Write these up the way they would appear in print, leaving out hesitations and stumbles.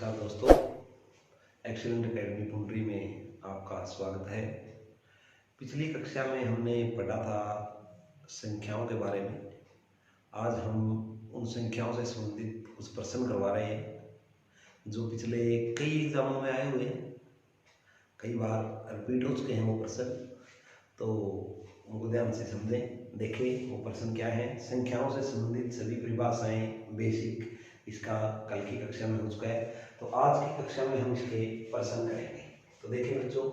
नमस्कार दोस्तों, excellent academy पुंडरी में आपका स्वागत है। पिछली कक्षा में हमने पढ़ा था संख्याओं के बारे में। आज हम उन संख्याओं से संबंधित कुछ प्रश्न करवा रहे हैं जो पिछले कई एग्जामों में आए हुए हैं, कई बार रिपीट हो चुके हैं वो प्रश्न। तो उनको ध्यान से समझें, देखें वो प्रश्न क्या है। संख्याओं से संबंधित सभी परिभाषाएं बेसिक इसका कल की कक्षा में हो चुका है, तो आज की कक्षा में हम इसके प्रश्न करेंगे। तो देखिए बच्चों,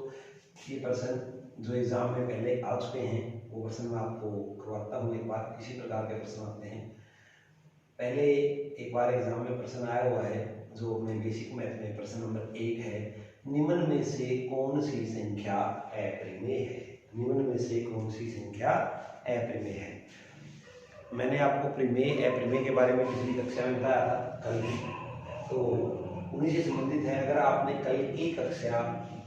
ये प्रश्न जो एग्जाम में पहले आ चुके हैं वो प्रश्न मैं आपको करवाता हूँ। एक बार किसी प्रकार के प्रश्न आते हैं। पहले एक बार एग्जाम में प्रश्न आया हुआ है जो अपने बेसिक मैथ में प्रश्न नंबर 1 है, निम्न में से कौन सी संख्या अप्रिमेय है। निम्न में से कौन सी संख्या अप्रिमेय है। मैंने आपको प्रमेय अप्रमेय के बारे में पिछली कक्षा में बताया था कल, तो उन्हीं से संबंधित है। अगर आपने कल की कक्षा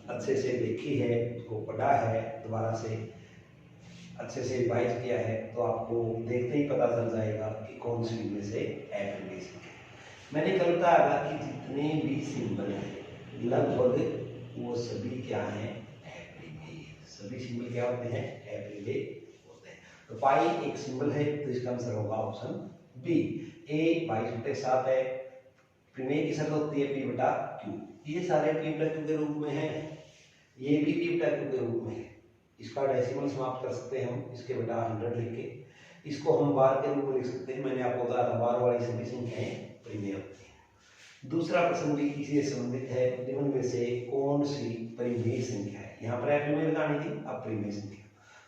अच्छे से देखी है, उसको पढ़ा है, दोबारा से अच्छे से रिवाइज किया है, तो आपको देखते ही पता चल जाएगा कि कौन सी में से अप्रमेय संख्या। मैंने कल बताया था कि जितने भी सिंबल हैं लगभग वो सभी क्या हैं, अप्रमेय। सभी सिंबल क्या होते हैं, अप्रमेय। तो पाई एक सिंबल है, तो इसका आंसर होगा ऑप्शन बी। ए पाई बटे 7 है। प्रमेय की शर्त होती है पी बटा क्यू। ये सारे पी बटा क्यू के रूप में है, ये भी पी बटा क्यू के रूप में है। इसका डेसिमल समाप्त कर सकते हैं हम इसके बटा 100 लिख के। इसको हम बार के रूप में लिख सकते हैं। मैंने आपको बताया था बार वाली सभी संख्याएं प्रमेय होती है। दूसरा प्रश्न भी इसी से संबंधित है, निम्न में से कौन सी परिमेय संख्या है। यहाँ पर अप्रमेय बतानी थी, अब परिमेय संख्या।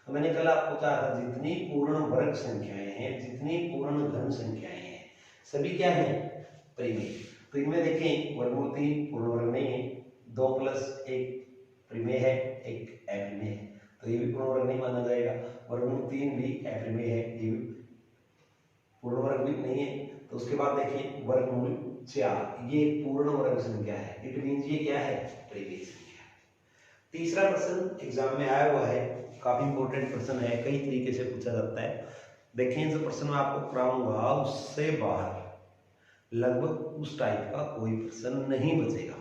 तो मैंने कल आपको बताया था जितनी पूर्ण वर्ग संख्याएं हैं, जितनी पूर्ण घन संख्याएं हैं, सभी क्या है, परिमेय। तो इनमें देखें वर्गमूल 3 पूर्ण वर्ग नहीं है, 2 + 1 परिमेय है, 1 अप्रिमेय है, तो ये भी पूर्ण वर्ग नहीं माना जाएगा। वर्गमूल 3 भी अप्रिमेय है, ये भी पूर्ण वर्ग भी नहीं है। तो उसके बाद देखें वर्गमूल 4, ये पूर्ण वर्ग संख्या है, इट मींस ये क्या है, परिमेय संख्या। तीसरा प्रश्न एग्जाम में आया हुआ है, काफी इंपॉर्टेंट प्रश्न है, कई तरीके से पूछा जाता है। देखें जो प्रश्न मैं आपको कराऊंगा उससे बाहर लगभग उस टाइप का कोई प्रश्न नहीं बचेगा।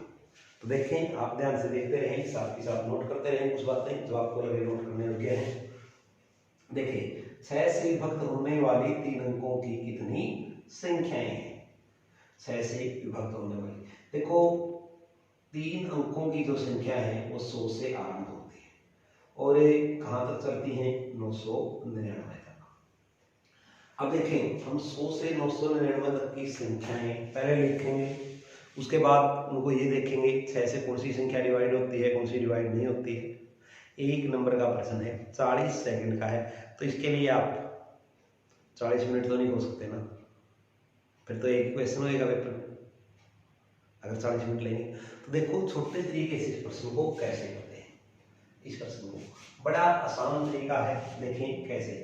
तो देखें, आप ध्यान से देखते रहें, साथ ही साथ नोट करते रहें कुछ बातें जो आपको लगे नोट करने योग्य हैं। देखिए 6 से विभक्त होने वाली 3 अंकों की कितनी संख्याएं हैं। 6 से विभक्त होने वाली, देखो 3 अंकों की जो संख्या है वो 100 से आरंभ होती है और कहां तक चलती हैं, 999 तक। अब देखें हम 100 से 999 तक की संख्याएं पहले लिखेंगे, उसके बाद उनको ये देखेंगे 6 से कौन सी संख्या डिवाइड होती है, कौन सी डिवाइड नहीं होती है। 1 नंबर का प्रश्न है, 40 सेकंड का है, तो इसके लिए आप 40 मिनट तो नहीं हो सकते ना, फिर तो एक क्वेश्चन होगा पेपर अगर 40 मिनट लेंगे। तो देखो छोटे तरीके से इस प्रश्न को कैसे करते हैं। इस प्रश्न को बड़ा आसान तरीका है, देखें कैसे।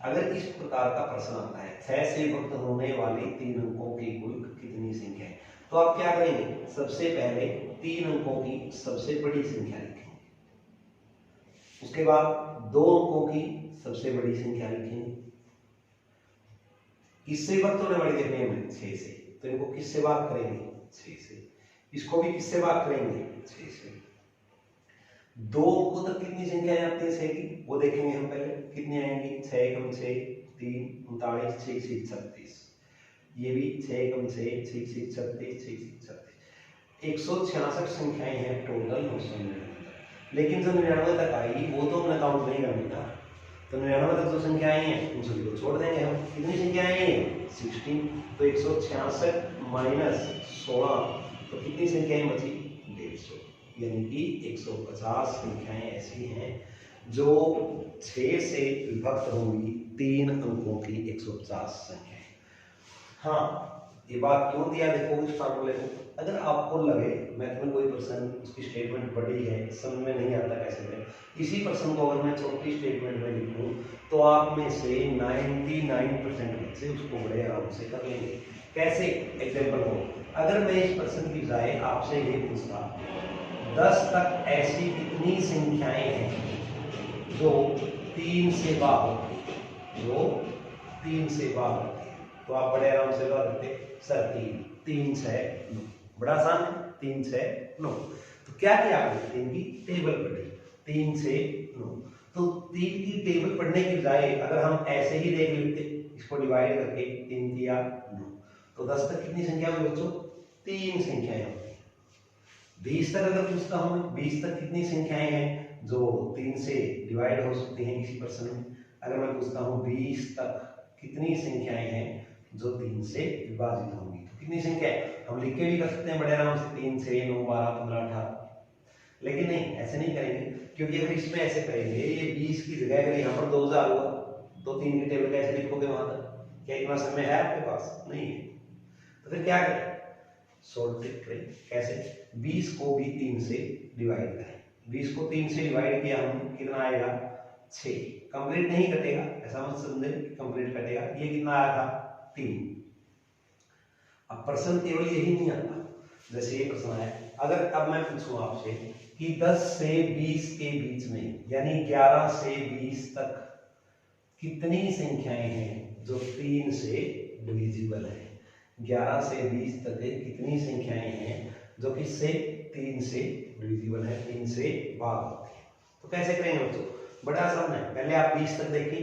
अगर इस प्रकार का प्रश्न आता है 6 से विभक्त होने वाली 3 अंकों की कुल कितनी संख्या है, तो आप क्या करेंगे, सबसे पहले 3 अंकों की सबसे बड़ी संख्या लिखेंगे, उसके बाद 2 अंकों की सबसे बड़ी संख्या लिखेंगे। किससे विभक्त होने वाली देखने में 6 से, तो इनको किससे भाग करेंगे, 6 से। इसको भी किससे भाग करेंगे, 6 से। 2 अंकों तक कितनी संख्याएं आती है 6 की, वो देखेंगे हम पहले कितनी आएंगी। 6 × 6 3 39 6 6 36, ये भी 6 × 6 6 6 36 6 6 36, 166 संख्याएं हैं टोटल 999। लेकिन जो 99 तक आई वो तो हमने काउंट नहीं करनी था, तो 99 तक जो संख्याएं हैं उन सभी को छोड़ देंगे हम। कितनी संख्याएं हैं, 16, तो 166 - 16, तो कितनी संख्याएं बची, 150, यानी कि 150 संख्याएं ऐसी हैं जो 6 से विभक्त होंगी 3 अंकों की 150 संख्याएं। हाँ, ये बात क्यों दिया, देखो इस फार्मूले को। अगर आपको लगे मैथ में कोई प्रश्न उसकी स्टेटमेंट बड़ी है, समझ में नहीं आता कैसे करें, इसी प्रश्न को अगर मैं छोटी स्टेटमेंट में लिखूं तो आप में से 99% बच्चे उसको बड़े आराम से कर लेंगे। कैसे, एग्जाम्पल हो, अगर मैं इस प्रश्न की बजाय आपसे ये पूछता 10 तक ऐसी कितनी संख्याएं हैं जो 3 से बाहर होती है, जो 3 से बाहर होती है, तो आप बड़े आराम से बता सकते सर 3 3 6 बड़ा आसान है, 3 6 9। तो क्या किया आपने, 3 की टेबल पढ़ी, 3 6 9। तो 3 की टेबल पढ़ने की बजाय अगर हम ऐसे ही देख लेते, इसको डिवाइड करके 3 किया 9, तो 10 तक कितनी संख्या हुई बच्चों, 3 संख्याएं होती हैं। 20 तक अगर पूछता हूं, 20 तक कितनी संख्याएं हैं जो 3 से डिवाइड हो सकती हैं किसी पर्सन में। अगर मैं पूछता हूं 20 तक कितनी संख्याएं हैं जो 3 से विभाजित होंगी, तो कितनी संख्याएं हम लिख के भी कर सकते हैं बड़े आराम से, 3 6 9 12 15 18। लेकिन नहीं, ऐसे नहीं करेंगे, क्योंकि अगर इसमें ऐसे करेंगे, ये 20 की जगह अगर यहाँ पर 2000 हुआ तो 3 की टेबल कैसे लिखोगे वहां तक, क्या इतना समय है आपके पास, नहीं है। तो फिर क्या करें, शॉर्ट ट्रिक करें, कैसे, 20 को भी 3 से डिवाइड करें। 20 को 3 से डिवाइड किया हम, कितना आएगा 6। कंप्लीट नहीं कटेगा, ऐसा मत समझे कंप्लीट कटेगा, ये कितना आया था 3। अब प्रश्न केवल यही नहीं आता, जैसे ये प्रश्न है, अगर अब मैं पूछूं आपसे कि 10 से 20 के बीच में, यानी 11 से 20 तक कितनी संख्याएं हैं जो 3 से डिविजिबल है। 11 से 20 तक कितनी संख्याएं हैं जो किससे, 3 से डिविजिबल है, 3 से भाग होती है। तो कैसे करेंगे बच्चों, बड़ा आसान है। पहले आप 20 तक देखिए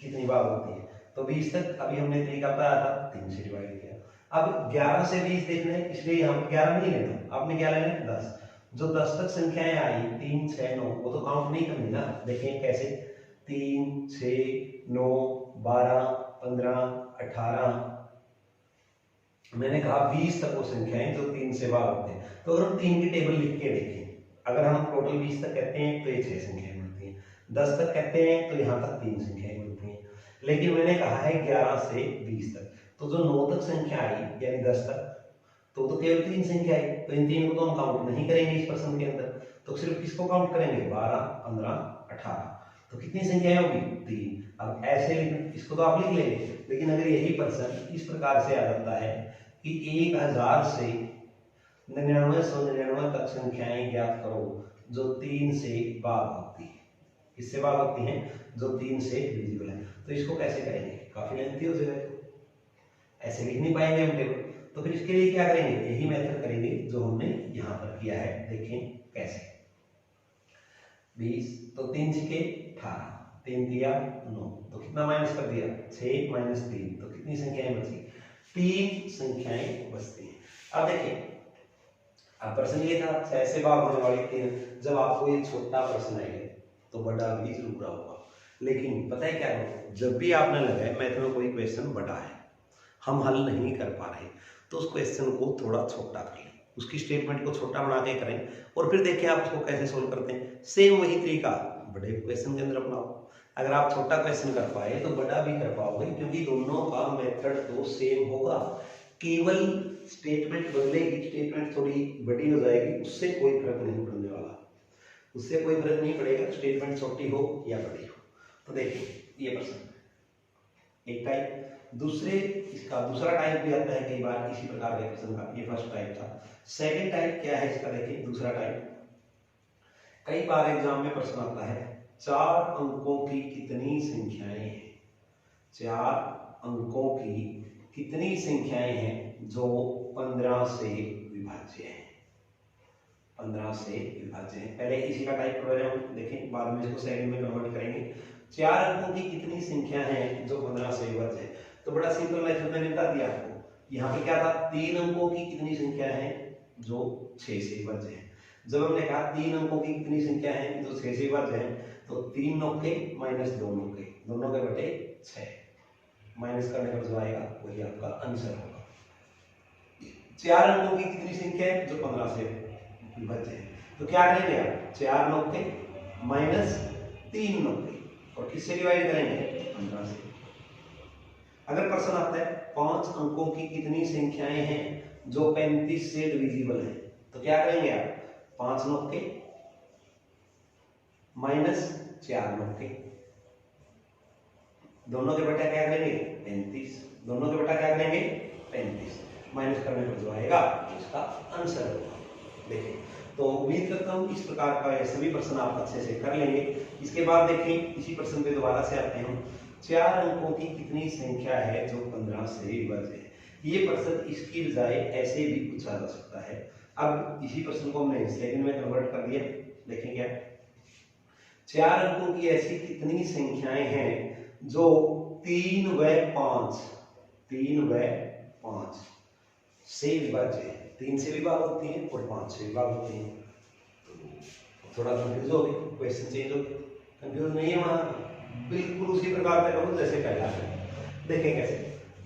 कितनी भाग होती है, तो 20 तक अभी हमने तरीका बताया था, 3 से डिवाइड किया। अब 11 से 20 देखना है, इसलिए हम 11 नहीं लेना, आपने क्या लेना है 10। जो 10 तक संख्याएं आई 3 6 9, वो तो काउंट नहीं करनी ना। देखें कैसे, 3 6 9 12 15 18, मैंने कहा 20 तक वो संख्याएं जो 3 से भाग होते हैं। तो अगर हम 3 की टेबल लिख के देखें, अगर हम टोटल 20 तक कहते हैं तो ये 6 संख्याएं मिलती हैं, 10 तक कहते हैं तो यहाँ तक 3 संख्याएं मिलती हैं। लेकिन मैंने कहा है 11 से 20 तक, तो जो 9 तक संख्या आई यानी 10 तक, तो केवल 3 संख्या आई, तो इन 3 को तो हम काउंट नहीं करेंगे इस प्रश्न के अंदर, तो सिर्फ किसको काउंट करेंगे, 12 15 18। तो कितनी संख्याएं होगी, 3। अब ऐसे लिखना, इसको तो आप लिख लेंगे, लेकिन अगर यही प्रश्न इस प्रकार से आ जाता है कि 1000 से 9999 तक संख्याएं ज्ञात करो जो 3 से भाग होती है, किससे भाग होती हैं, जो 3 से डिविजिबल है, तो इसको कैसे करेंगे, काफी लेंथी हो जाएगा, ऐसे लिख नहीं पाएंगे हम टेबल। तो फिर इसके लिए क्या करेंगे, यही मेथड करेंगे जो हमने यहाँ पर किया है। देखें कैसे, 20 तो 3 छके 18, 3 दिया 9, तो कितना माइनस कर दिया 6 माइनस 3, तो कितनी संख्याएं बची, 3 संख्याएं बचती हैं। अब देखिए, अब प्रश्न ये था 6 से भाग होने वाली 3, जब आपको ये छोटा प्रश्न आएगा तो बड़ा भी जरूर होगा। लेकिन पता है क्या है, जब भी आपने लगाया मैथ में कोई क्वेश्चन बड़ा है, हम हल नहीं कर पा रहे, तो उस क्वेश्चन को थोड़ा छोटा कर लें, उसकी स्टेटमेंट को छोटा बना के करें, और फिर देखिए आप उसको कैसे सोल्व करते हैं। सेम वही तरीका बड़े क्वेश्चन के अंदर अपनाओ। अगर आप छोटा क्वेश्चन कर पाए तो बड़ा भी कर पाओगे, क्योंकि दोनों का मेथड तो सेम होगा, केवल स्टेटमेंट बदलेगी, स्टेटमेंट थोड़ी बड़ी हो जाएगी, उससे कोई फर्क नहीं पड़ने वाला, उससे कोई फर्क नहीं पड़ेगा, स्टेटमेंट छोटी हो या बड़ी हो। तो देखिए ये प्रश्न एक टाइप, दूसरे इसका दूसरा टाइप भी आता है कई बार इसी प्रकार के प्रश्न का, ये फर्स्ट टाइप था। सेकंड टाइप क्या है इसका, देखिए दूसरा टाइप, कई बार एग्जाम में प्रश्न आता है 4 अंकों की कितनी संख्याएं हैं, 4 अंकों की कितनी संख्याएं हैं जो 15 से विभाज्य है, 15 से विभाज्य है। पहले इसी का टाइप कर रहे हैं हम, देखें बाद में इसको सेकंड में कन्वर्ट करेंगे। 4 अंकों की कितनी संख्या है जो 15 से विभाज्य है, तो बड़ा सिंपल मेथड मैंने बता दिया आपको। यहाँ पे क्या था, 3 अंकों की कितनी संख्या है जो 6 से विभाज्य है। जब हमने कहा 3 अंकों की कितनी संख्या है जो 6 से विभाज्य है, तो 3 नौके माइनस 2 नौके, दोनों के बटे 6, माइनस करने पर जो आएगा वही आपका आंसर होगा। 4 अंकों की कितनी संख्या है जो 15 से विभाज्य है, तो क्या करेंगे आप, 4 नौके माइनस 3 नौके, और किससे डिवाइड करेंगे, 15 से। अगर प्रश्न आता है 5 अंकों की कितनी संख्याएं हैं जो 35 से डिविजिबल है, तो क्या करेंगे आप, 5 नौके माइनस 4 नौके, दोनों के बटा क्या करेंगे 35, दोनों के बटा क्या करेंगे 35, माइनस करने पर जो आएगा उसका आंसर होगा। देखिए, तो उम्मीद करता हूँ इस प्रकार का ये सभी प्रश्न आप अच्छे से कर लेंगे। इसके बाद देखिए इसी प्रश्न पे दोबारा से आते हैं। 4 अंकों की कितनी संख्या है जो 15 से विभाज्य है। ये प्रश्न इसकी बजाय ऐसे भी पूछा जा सकता है। अब इसी प्रश्न को हमने सेकंड में कन्वर्ट कर दिया। देखें क्या, 4 अंकों की ऐसी कितनी संख्याएं हैं जो 3 व 5 से विभाज्य है। 3 से भी भाग होती हैं और 5 से भी भाग होती हैं। तो थोड़ा कंफ्यूज हो गए, क्वेश्चन चेंज हो गया। कंफ्यूज नहीं होना, बिल्कुल उसी प्रकार का करो जैसे पहला है। देखें कैसे,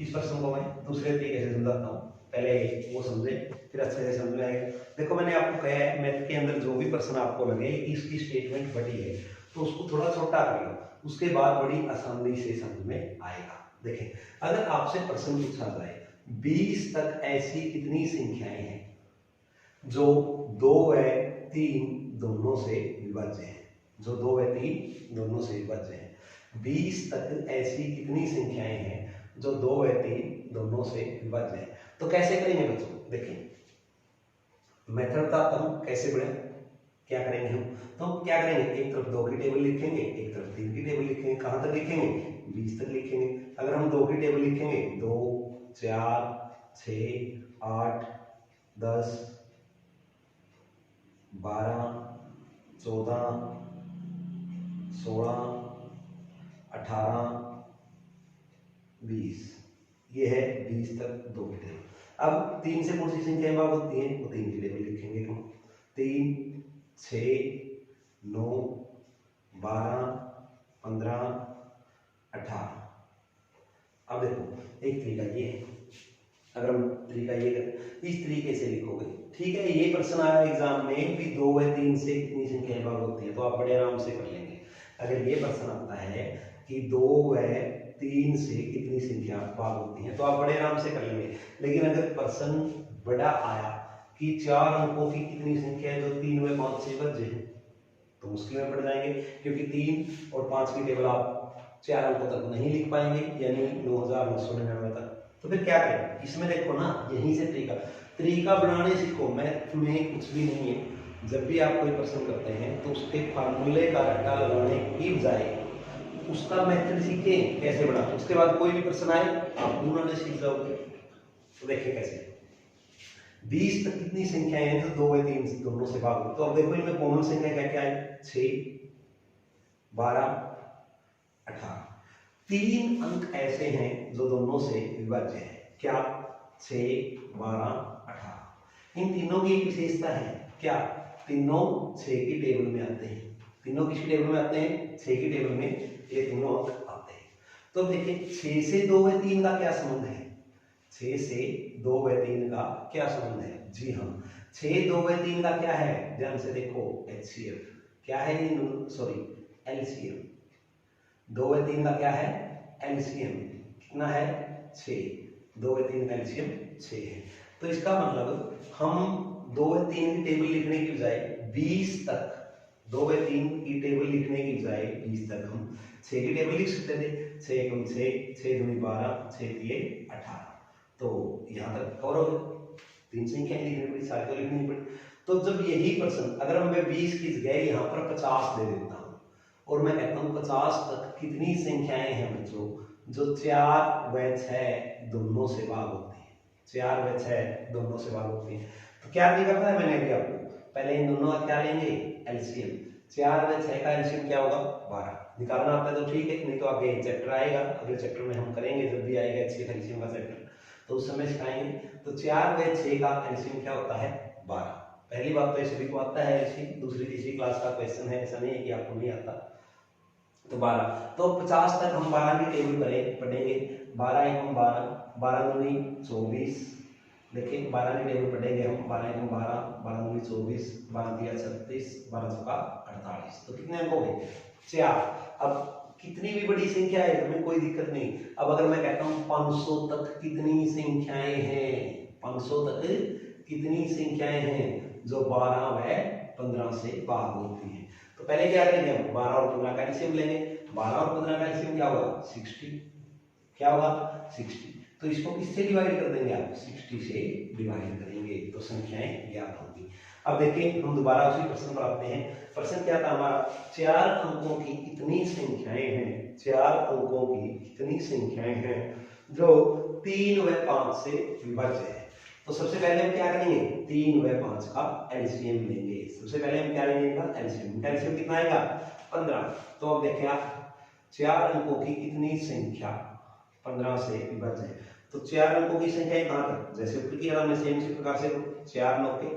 इस प्रश्न को मैं दूसरे तरीके से समझाता हूँ, पहले वो समझे फिर अच्छे से समझ में आएगा। देखो मैंने आपको कहा है मैथ के अंदर जो भी प्रश्न आपको लगे इसकी स्टेटमेंट बड़ी है तो उसको थोड़ा छोटा कर लो, उसके बाद बड़ी आसानी से समझ में आएगा। देखें, अगर आपसे प्रश्न पूछा जाए 20 तक ऐसी कितनी संख्याएं हैं जो 2 व 3 दोनों से विभाज्य है, जो 2 व 3 दोनों से विभाज्य है। 20 तक ऐसी कितनी संख्याएं हैं जो 2 व 3 दोनों से विभाज्य है। तो कैसे करेंगे बच्चों, देखिए मेथड का हम कैसे बढ़े, क्या करेंगे हम, तो हम क्या करेंगे, एक तरफ 2 की टेबल लिखेंगे, एक तरफ 3 की टेबल लिखेंगे। कहां तक लिखेंगे, 20 तक लिखेंगे। अगर हम 2 की टेबल लिखेंगे 2 4 6 8 10 12 14 16 18 20, ये है 20 तक 2 की टेबल। अब 3 से कौन सी संख्याएं भाग होती हैं, तो 3 की टेबल लिखेंगे हम। 3 6 9 12 15 18। अब देखो एक तरीका ये है, अगर हम तरीका ये करें इस तरीके से लिखोगे, ठीक है। ये प्रश्न आया एग्जाम में भी 2 व 3 से कितनी संख्याएं भाग होती है, तो आप बड़े आराम से कर लेंगे। अगर ये प्रश्न आता है कि 2 व 3 से कितनी संख्या भाग होती है, तो आप बड़े आराम से कर लेंगे। लेकिन अगर प्रश्न बड़ा आया कि 4 अंकों की कितनी संख्या है जो 3 व 5 से विभाज्य है, तो मुश्किल में पड़ जाएंगे, क्योंकि 3 और 5 की टेबल आप 4 अंकों तक नहीं लिख पाएंगे, यानी 9999 तक। तो फिर क्या करें, इसमें देखो ना, यहीं से तरीका बनाने सीखो। मैथ में कुछ भी नहीं है, जब भी आप कोई प्रश्न करते हैं तो उसके फार्मूले का रट्टा लगाने की बजाय उसका मेथड सीखें कैसे बनाते, उसके बाद कोई भी प्रश्न आए आप बनाने सीख जाओगे। तो देखिए कैसे, 20 तक कितनी संख्याएं हैं जो 2 व 3 दोनों से भाग होती है। तो अब देखो इनमें कॉमन संख्या क्या क्या है, 6 12 18। 3 अंक ऐसे हैं जो दोनों से विभाज्य है, क्या, 6 12 18। इन तीनों की एक विशेषता है, क्या, तीनों 6 की टेबल में आते हैं। तीनों किसकी टेबल में आते हैं, 6 की टेबल में ये तीनों अंक आते हैं। तो देखिए 6 से 2 व 3 का क्या संबंध है, 6 से 2 व 3 का क्या संबंध है, जी हाँ 6 2 व 3 का क्या है, ध्यान से देखो HCF क्या है, सॉरी LCM। 2 व 3 का क्या है, LCM कितना है, 6। 2 व 3 का LCM 6 है। तो इसका मतलब हम 2 व 3 की टेबल लिखने की बजाय 20 तक, 2 व 3 की टेबल लिखने की बजाय 20 तक हम 6 की टेबल लिख सकते थे। 6 गुण 6 6 दूनी 12 6 दिए 18। तो यहाँ तक कवर हो गया, 3 संख्याएं लिखनी पड़ी, सारी तो लिखनी पड़ी। तो जब यही प्रश्न अगर मैं 20 की जगह यहाँ पर 50 दे देता हूँ और मैं कहता हूँ 50 तक कितनी संख्याएं हैं बच्चों जो 4 व 6 दोनों से भाग होती है, 4 व 6 दोनों से भाग होती है। तो क्या तरीका बताया मैंने अभी आपको, पहले इन दोनों का क्या लेंगे, LCM। 4 व 6 का LCM क्या होगा, 12। निकालना आता है तो ठीक है, नहीं तो आगे चैप्टर आएगा, अगले चैप्टर में हम करेंगे, जब भी आएगा HCF LCM का चैप्टर तो उस समय सिखाएंगे। तो 4 व 6 का LCM क्या होता है, 12। पहली बात तो सभी को आता है LCM, दूसरी तीसरी क्लास का क्वेश्चन है, ऐसा नहीं है कि आपको नहीं आता। तो 12, तो 50 तक हम 12 की टेबल पढ़ेंगे। 12 1 12, 12 दूनी 24। देखिए 12 की टेबल पढ़ेंगे हम, 12 1 12, 12 दूनी 24, 12 दिया 36, 12 चौका 48। तो कितने अंक हो गए, 4। अब कितनी भी बड़ी संख्या है हमें कोई दिक्कत नहीं। अब अगर मैं कहता हूँ 500 तक कितनी संख्याएं हैं, 500 तक कितनी संख्याएं हैं जो 12 व 15 से भाग होती हैं, तो पहले क्या करेंगे हम 12 और 15 का एलसीएम लेंगे। 12 और 15 का एलसीएम क्या होगा, 60। क्या होगा, 60। तो इसको किससे डिवाइड कर देंगे आप, 60 से डिवाइड करेंगे तो संख्याएं ज्ञात होंगी। अब देखिए हम दोबारा उसी प्रश्न पर आते हैं। प्रश्न क्या था हमारा, 4 अंकों की कितनी संख्याएं हैं, 4 अंकों की कितनी संख्याएं हैं जो 3 व 5 से विभाज्य है। तो सबसे पहले हम क्या करेंगे, 3 व 5 का एलसीएम लेंगे। सबसे पहले हम क्या लेंगे, एलसीएम। एलसीएम कितना आएगा, 15। तो अब देखिए आप, 4 अंकों की कितनी संख्या 15 से विभाज्य है। तो 4 अंकों की संख्या कहां तक, जैसे ऊपर की हमने सेम इसी प्रकार से 4 नौके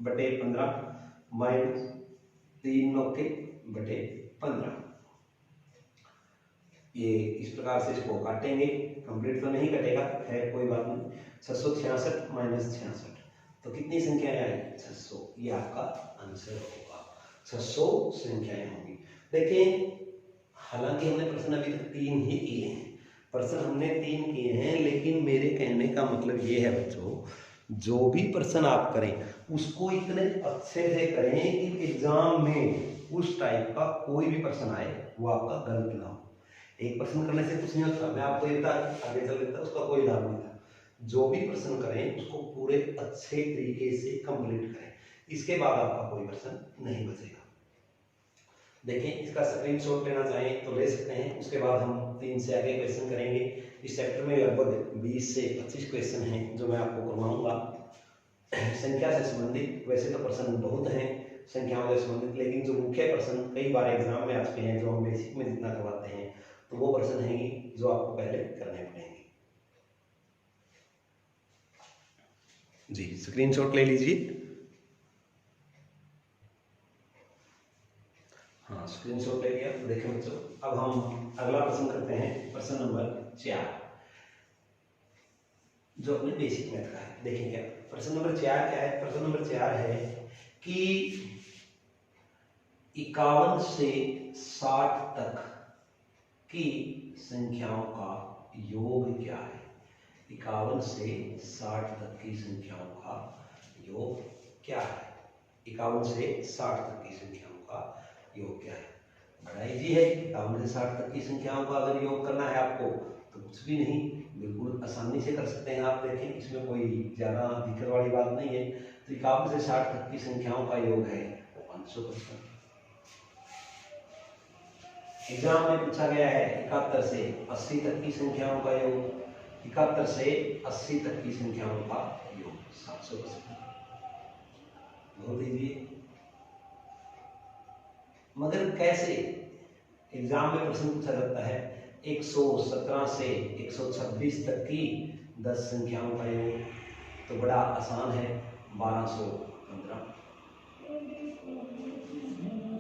बटे 15 माइनस 3 नौके बटे 15, ये इस प्रकार से इसको काटेंगे। कंप्लीट तो नहीं कटेगा, खैर कोई बात नहीं। 666 माइनस 66, तो कितनी संख्याएं आई, 600। ये आपका आंसर होगा, 600 संख्याएं होंगी। देखिए हालांकि हमने प्रश्न अभी तक 3 ही किए हैं, प्रश्न हमने 3 किए हैं, लेकिन मेरे कहने का मतलब ये है बच्चों, जो भी प्रश्न आप करें उसको इतने अच्छे से करें कि एग्जाम में उस टाइप का कोई भी प्रश्न आए वो आपका गलत ना हो। एक प्रश्न करने से कुछ नहीं होता, मैं आपको देता आगे चल देता, उसका कोई लाभ नहीं था। जो भी प्रश्न करें उसको पूरे अच्छे तरीके से कंप्लीट करें, इसके बाद आपका कोई प्रश्न नहीं बचेगा। देखिए इसका स्क्रीनशॉट लेना चाहें तो ले सकते हैं, उसके बाद हम 3 से आगे क्वेश्चन करेंगे। इस चैप्टर में लगभग 20 से 25 क्वेश्चन हैं जो मैं आपको करवाऊंगा संख्या से संबंधित। वैसे तो प्रश्न बहुत हैं संख्याओं से संबंधित, लेकिन जो मुख्य प्रश्न कई बार एग्जाम में आ चुके हैं, जो हम बेसिक में जितना करवाते हैं, तो वो प्रश्न हैं जो आपको पहले करने पड़ेंगे। जी स्क्रीनशॉट ले लीजिए। हाँ स्क्रीनशॉट ले लिया। तो देखें बच्चों, अब हम अगला प्रश्न करते हैं, प्रश्न नंबर 4, जो अपने बेसिक मैथ का है। देखें क्या प्रश्न नंबर 4 क्या है। प्रश्न नंबर 4 है कि 51 से 60 तक की संख्याओं का योग क्या है। 51 से 60 तक की संख्याओं का योग क्या है। 51 से 60 तक की संख्याओं का योग क्या है। बड़ा इजी है, 51 से 60 तक की संख्याओं का अगर योग करना है आपको तो कुछ भी नहीं, बिल्कुल आसानी से कर सकते हैं आप। देखें इसमें कोई ज्यादा दिक्कत वाली बात नहीं है। तो 51 से 60 तक की संख्याओं का योग है 500%। एग्जाम में पूछा गया है 71 से 80 तक की संख्याओं का योग, 71 से 80 तक की संख्याओं का योग 700%। बहुत इजी है, मगर कैसे एग्जाम में प्रश्न पूछा जाता है 117 से 126 तक की 10 संख्याओं का योग, तो बड़ा आसान है 1215।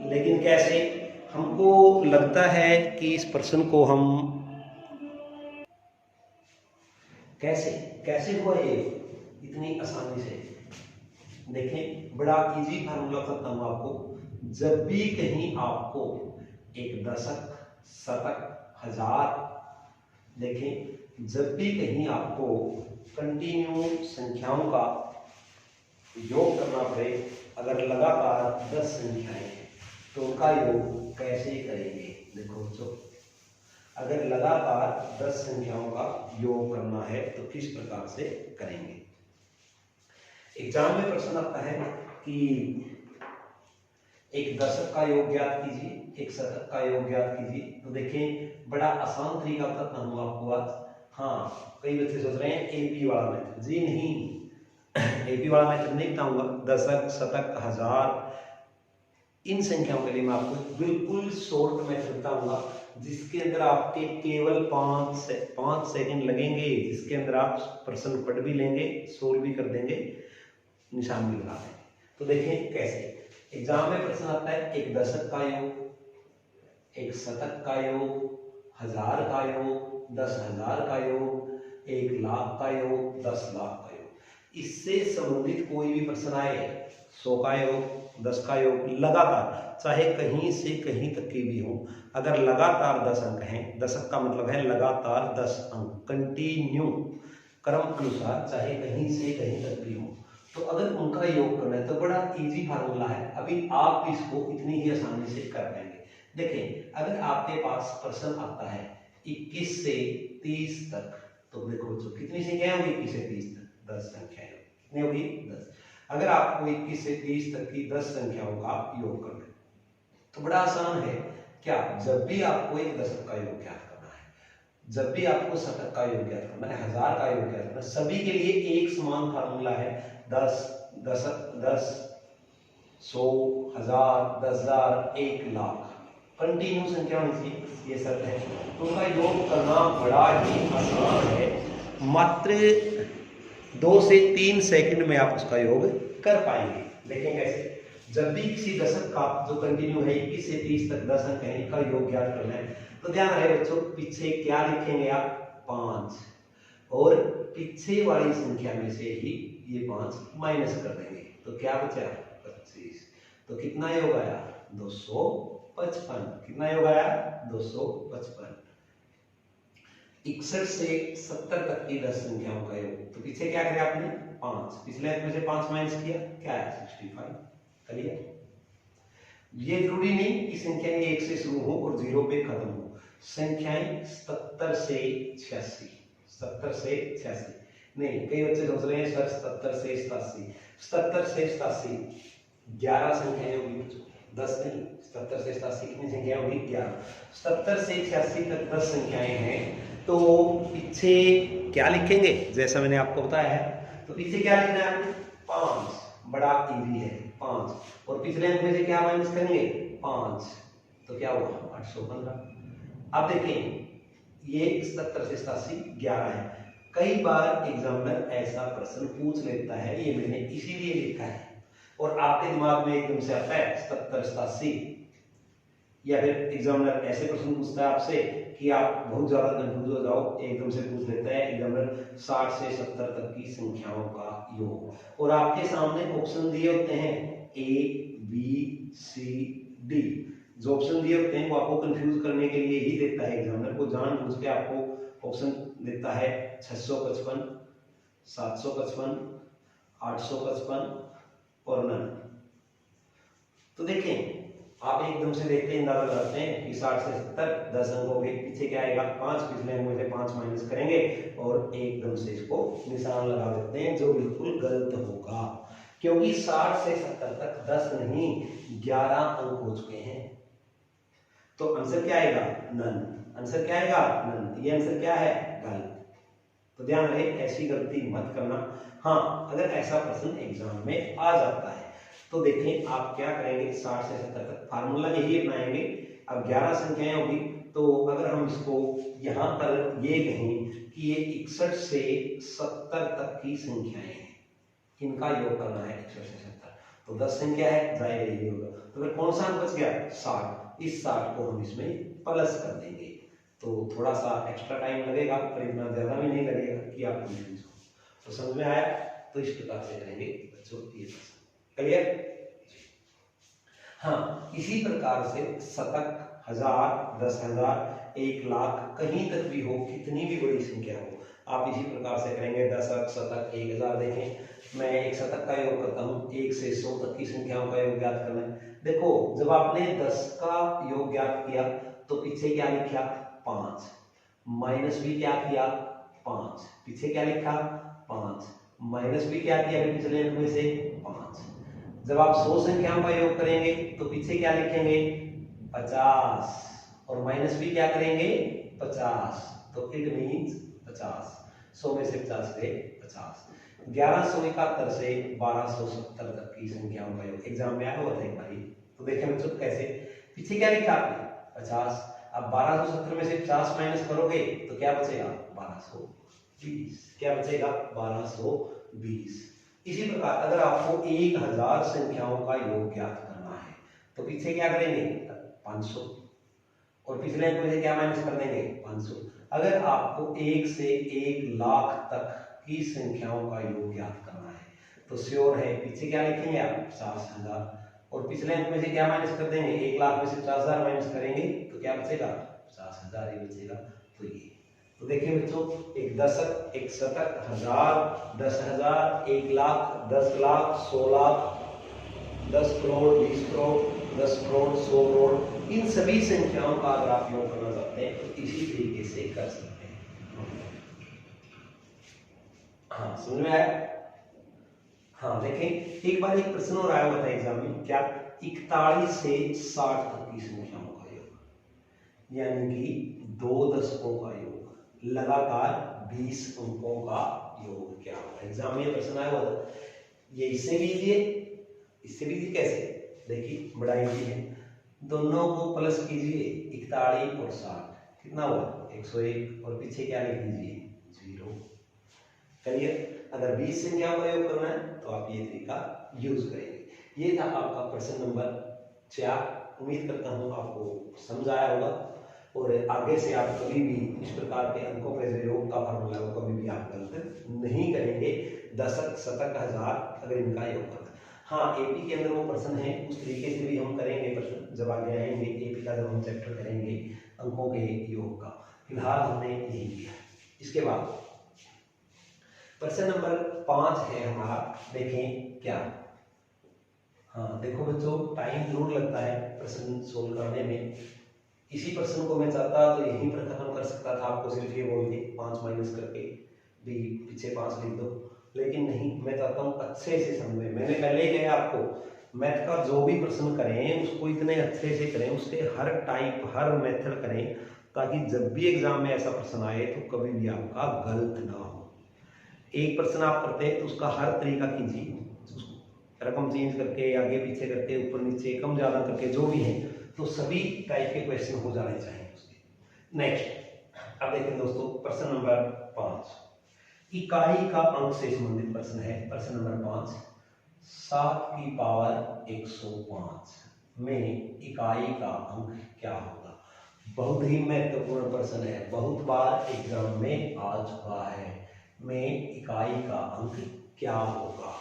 लेकिन कैसे, हमको लगता है कि इस प्रश्न को हम कैसे कैसे हुआ ये इतनी आसानी से। देखें बड़ा इजी फार्मूला बताता हूं आपको। जब भी कहीं आपको एक दशक, शतक, हजार, देखें जब भी कहीं आपको कंटिन्यू संख्याओं का योग करना पड़े, अगर लगातार 10 संख्याएं हैं तो उनका योग कैसे करेंगे। देखो बच्चों, अगर लगातार 10 संख्याओं का योग करना है तो किस प्रकार से करेंगे। एग्जाम में प्रश्न आता है कि एक दशक का योग ज्ञात कीजिए, एक शतक का योग ज्ञात कीजिए। तो देखें बड़ा आसान तरीका बताता हूं आपको आज। हाँ कई बच्चे सोच रहे हैं एपी वाला मेथड, जी नहीं एपी वाला मेथड नहीं बताऊंगा। दशक, शतक, हजार, इन संख्याओं के लिए मैं आपको बिल्कुल शॉर्ट मेथड बताऊंगा, जिसके अंदर आपके केवल 5 सेकंड लगेंगे, जिसके अंदर आप प्रश्न पढ़ भी लेंगे, सोल्व भी कर देंगे, निशान भी लगा देंगे। तो देखें कैसे एग्जाम में प्रश्न आता है एक दशक का योग, एक शतक का योग, हजार का योग, 10,000 का योग, 1 लाख का योग, 10 लाख का योग। इससे संबंधित कोई भी प्रश्न आए, 100 का योग, 10 का योग, लगातार चाहे कहीं से कहीं तक के भी हो, अगर लगातार 10 अंक हैं, दशक का मतलब है लगातार 10 अंक कंटिन्यू क्रम अनुसार, चाहे कहीं से कहीं तक भी हो, तो अगर उनका योग करना है तो बड़ा इजी फार्मूला है। अभी आप इसको इतनी ही आसानी से कर पाएंगे। देखें अगर आपके पास प्रश्न आता है 21 से 30 तक, तो देखो बच्चों कितनी संख्याएं होगी, 21 से 30 तक 10 संख्याएं, कितनी होगी 10। अगर आपको 21 से 30 तक की 10 संख्याओं का योग करना है तो बड़ा आसान है। क्या, जब भी आपको एक दशक का योग ज्ञात करना है, जब भी आपको शतक का योग ज्ञात करना है, 1000 का योग ज्ञात करना, सभी के लिए एक समान फार्मूला है। 10, 10, 10, 100, 1000, 10,000, 1,00,000 कंटिन्यू संख्या होनी चाहिए, ये शर्त है। तो उनका योग करना बड़ा ही आसान है, मात्र 2 से 3 सेकंड में आप उसका योग कर पाएंगे। देखें कैसे, जब भी किसी दशक का जो कंटिन्यू है 21 से 30 तक 10 अंक है, इनका योग ज्ञात करना है, तो ध्यान रहे बच्चों, पीछे क्या लिखेंगे आप, 5, और पीछे वाली संख्या में से ही ये 5 माइनस कर देंगे, तो क्या बचा, 25। तो कितना योग आया, 255। कितना योग आया, 255। 61 से 70 तक की 10 संख्याओं का योग, तो पीछे क्या करें आपने, 5, पिछले अंक में से 5 माइनस किया, क्या है, 65। क्लियर। ये जरूरी नहीं कि संख्याएं 1 से शुरू हो और 0 पे खत्म हो। संख्याएं 70 से 86, 70 से 86 नहीं, कई बच्चे सोच रहे हैं सर 77 से 87, 77 से 87 11 संख्याएं होगी, 10 नहीं, 77 से 87 कितनी संख्याएं होगी, 11। 77 से 86 तक 10 संख्याएं हैं, तो पीछे क्या लिखेंगे, जैसा मैंने आपको बताया है, तो पीछे क्या लिखना है आपने, 5, बड़ा इजी है, 5, और पिछले अंक में से क्या माइनस करेंगे, 5, तो क्या हुआ, 815। अब देखें ये 77 से 87 11 है। कई बार एग्जामिनर ऐसा प्रश्न पूछ लेता है, ये मैंने इसीलिए लिखा है, और आपके दिमाग में एकदम से आता है 77 87, या फिर एग्जामिनर ऐसे प्रश्न पूछता है आपसे कि आप बहुत ज्यादा कंफ्यूज हो जाओ, एकदम से पूछ लेता है एग्जामिनर 60 से 70 तक की संख्याओं का योग, और आपके सामने ऑप्शन दिए होते हैं A, B, C, D। जो ऑप्शन दिए होते हैं वो आपको कंफ्यूज करने के लिए ही देता है एग्जामिनर, को जानबूझ के आपको ऑप्शन देता है 655, 755, 855 और नन। तो देखें, आप एकदम से देखते हैं, अंदाजा लगाते हैं कि 60 से 70 10 अंक हो गए, पीछे क्या आएगा, 5, पिछले अंक में से 5 माइनस करेंगे और एकदम से इसको निशान लगा देते हैं, जो बिल्कुल गलत होगा, क्योंकि 60 से 70 तक 10 नहीं 11 अंक हो चुके हैं। तो आंसर क्या आएगा, नन। आंसर क्या आएगा, नन। ये आंसर क्या है, गलत। तो ध्यान रहे, ऐसी गलती मत करना। हाँ, अगर ऐसा प्रश्न एग्जाम में आ जाता है तो देखें आप क्या करेंगे, 60 से 70 तक फार्मूला यही अपनाएंगे। अब 11 संख्याएं होगी, तो अगर हम इसको यहाँ पर ये कहें कि ये 61 से 70 तक की संख्याएं हैं, इनका योग करना है 61 से 70, तो 10 संख्या है, जाएगा यही होगा। तो फिर कौन सा अंक बच गया, 60। इस 60 को हम इसमें प्लस कर देंगे, तो थोड़ा सा एक्स्ट्रा टाइम लगेगा, पर इतना ज्यादा भी नहीं लगेगा कि आप कंफ्यूज हो। तो समझ में आया, तो इस प्रकार से करेंगे बच्चों, ये क्लियर। हाँ, इसी प्रकार से शतक, 1000, 10,000, 1,00,000 कहीं तक भी हो, कितनी भी बड़ी संख्या हो, आप इसी प्रकार से करेंगे। दशक, शतक, 1000। देखें मैं एक शतक का योग करता हूँ, 1 से 100 तक की संख्याओं का योग ज्ञात करना है। देखो, जब आपने 10 का योग ज्ञात किया तो पीछे क्या लिखा, 5, माइनस भी क्या किया, 5, पीछे क्या लिखा, 5, माइनस भी क्या किया पिछले अंक में से, 5। जब आप 100 संख्याओं का योग करेंगे तो पीछे क्या लिखेंगे, 50, और माइनस भी क्या करेंगे, 50, तो इट मींस 50। 100 में से 50 गए 50। 1171 से 1270 तक की संख्याओं का योग एग्जाम में आया हुआ था एक बार। तो देखें बच्चों कैसे, पीछे क्या लिखा आपने, 50। अब 1270 में से 50 माइनस करोगे तो क्या बचेगा, 1220। क्या बचेगा, 1220। इसी प्रकार अगर आपको 1000 संख्याओं का योग ज्ञात करना है तो पीछे क्या करेंगे, 500, और पिछले अंक में से क्या माइनस कर देंगे, 500। अगर आपको 1 से 1,00,000 तक की संख्याओं का योग ज्ञात करना है तो श्योर है पीछे क्या लिखेंगे आप, 50,000, और पिछले अंक में से क्या माइनस कर देंगे, 1,00,000 में से 50,000 माइनस करेंगे तो क्या बचेगा, 50,000 ही बचेगा। तो ये, तो देखिए बच्चों, एक दशक, एक शतक, 1000, 10,000, 1,00,000, 10,00,000, 100,00,000, 10 करोड़, 20 करोड़, 10 करोड़, 100 करोड़, इन सभी संख्याओं का अगर आप योग करना चाहते हैं तो इसी तरीके से कर सकते हैं। हाँ, समझ में आया। हाँ देखें, एक बार एक प्रश्न और आया हुआ था एग्जाम में, क्या, 41 से 60 तक की संख्याओं का योग, यानी कि 2 दशकों का योग। लगातार 20 अंकों का योग क्या होगा। एग्जाम में ये प्रश्न आया हुआ था, ये इससे भी इजी है, इससे भी इजी। कैसे, देखिए बड़ा इजी है, दोनों को प्लस कीजिए, 41 और 60 कितना हुआ 101, और पीछे क्या लिख दीजिए 0। करिए, अगर 20 संख्या का योग करना है तो आप ये तरीका यूज करेंगे। ये था आपका प्रश्न नंबर 4। उम्मीद करता हूँ आपको समझ आया होगा, और आगे से आप कभी भी इस प्रकार के अंकों पे जो योग का फॉर्मूला हो कभी भी आप गलत नहीं करेंगे। दशक, शतक, हजार अगर इनका योग करना। हाँ, एपी के अंदर वो प्रश्न है, उस तरीके से भी हम करेंगे प्रश्न जब आगे आएंगे। एपी का जब हम चैप्टर करेंगे अंकों के योग का, फिलहाल हमने यही किया। इसके बाद प्रश्न नंबर 5 है हमारा, देखें क्या। हाँ देखो बच्चों, टाइम जरूर लगता है प्रश्न सोल्व करने में। इसी प्रश्न को मैं चाहता तो यहीं पर खत्म कर सकता था, आपको सिर्फ ये बोल के 5 माइनस करके भी पीछे 5 लिख दो, लेकिन नहीं, मैं चाहता हूँ अच्छे से समझें। मैंने पहले ही कहा आपको, मैथ का जो भी प्रश्न करें उसको इतने अच्छे से करें, उसके हर टाइप हर मेथड करें, ताकि जब भी एग्जाम में ऐसा प्रश्न आए तो कभी भी आपका गलत ना हो। एक प्रश्न आप करते हैं तो उसका हर तरीका कीजिए, रकम चेंज करके, आगे पीछे करके, ऊपर नीचे, कम ज्यादा करके, जो भी है, तो सभी टाइप के क्वेश्चन हो जाने चाहिए उसके। नेक्स्ट, अब देखें दोस्तों, प्रश्न नंबर 5 इकाई का अंक से संबंधित प्रश्न है। प्रश्न नंबर 5, 7 की पावर 105 में इकाई का अंक क्या होगा। बहुत ही महत्वपूर्ण प्रश्न है, बहुत बार एग्जाम में आ चुका है। में इकाई का अंक क्या होगा।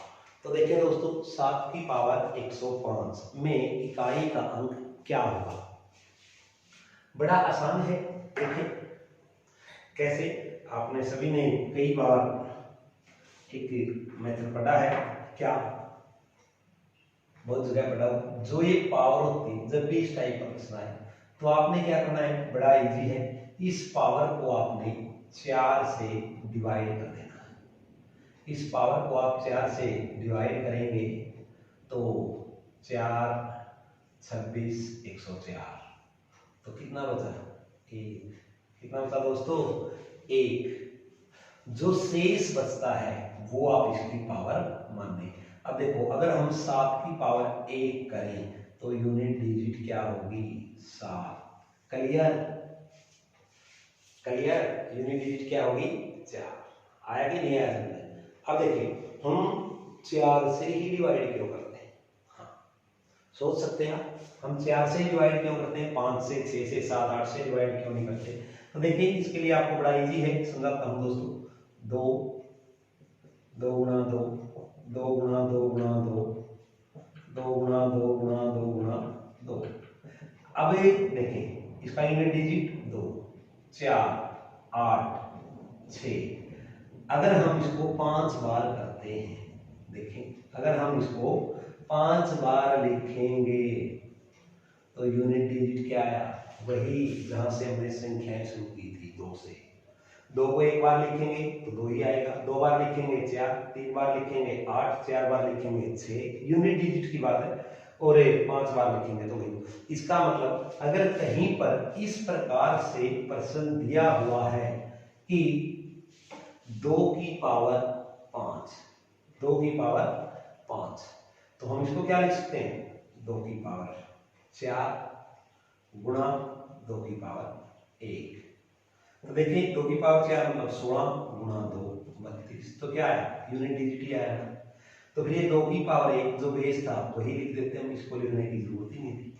तो देखिए दोस्तों, 7 की पावर 105 में इकाई का अंक क्या होगा। बड़ा आसान है, देखिए कैसे। आपने सभी ने कई बार एक मेथड पढ़ा है, क्या बहुत जगह पढ़ा, जो ये पावर होती है, जब भी इस टाइप का प्रश्न आए तो आपने क्या करना है, बड़ा इजी है, इस पावर को आपने 4 से डिवाइड कर देना है। इस पावर को आप 4 से डिवाइड करेंगे तो 4, 26, 104, तो कितना बचा, 1। कितना बचा दोस्तों, 1। जो शेष बचता है वो आप इसकी पावर मान लें। अब देखो, अगर हम 7 की पावर 1 करें तो यूनिट डिजिट क्या होगी, 7। क्लियर, क्लियर, यूनिट डिजिट क्या होगी, 4। आया कि नहीं आया। अब देखिए, हम 4 से ही डिवाइड क्यों करते हैं। हाँ, सोच सकते हैं हम 4 से डिवाइड क्यों करते हैं, 5 से, 6 से, 7, 8 से डिवाइड क्यों नहीं करते। तो देखिए, इसके लिए आपको बड़ा इजी है, समझाता हूं दोस्तों। 2 गुणा 2, 2 गुणा 2 गुणा 2, 2 गुणा 2 गुणा 2 गुणा 2। अब देखें, इसका यूनिट डिजिट 2, 4, 8, 6। अगर हम इसको 5 बार करते हैं, देखें अगर हम इसको 5 बार लिखेंगे तो यूनिट डिजिट क्या आया, वही जहां से हमने संख्याएं शुरू की थी, 2 से। 2 को 1 बार लिखेंगे तो 2 ही आएगा, 2 बार लिखेंगे 4, 3 बार लिखेंगे 8, 4 बार लिखेंगे 6, यूनिट डिजिट की बात है, और 5 बार लिखेंगे तो वही। इसका मतलब अगर कहीं पर इस प्रकार से प्रश्न दिया हुआ है कि 2 की पावर 5, 2 की पावर 5, तो हम इसको क्या लिख सकते हैं, 2 की पावर 4 गुणा 2 की पावर 1। तो देखिए, 2 की पावर 4 मतलब 16 गुणा 2 32, तो क्या है, यूनिट डिजिट ही आया ना। तो फिर ये 2 की पावर 1 जो बेस था वही लिख देते हैं, इसको लिखने की जरूरत ही नहीं थी।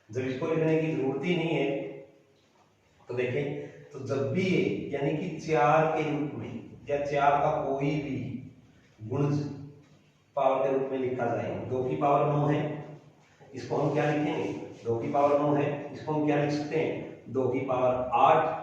जब इसको लिखने की जरूरत ही नहीं है तो देखें, तो जब भी ये यानी कि 4 के रूप में या 4 का कोई भी गुणज पावर के रूप में लिखा जाए, 2 की पावर 9 है, इसको हम क्या लिखेंगे, 2 की पावर 9 है, इसको हम क्या लिख सकते हैं, 2 की पावर 8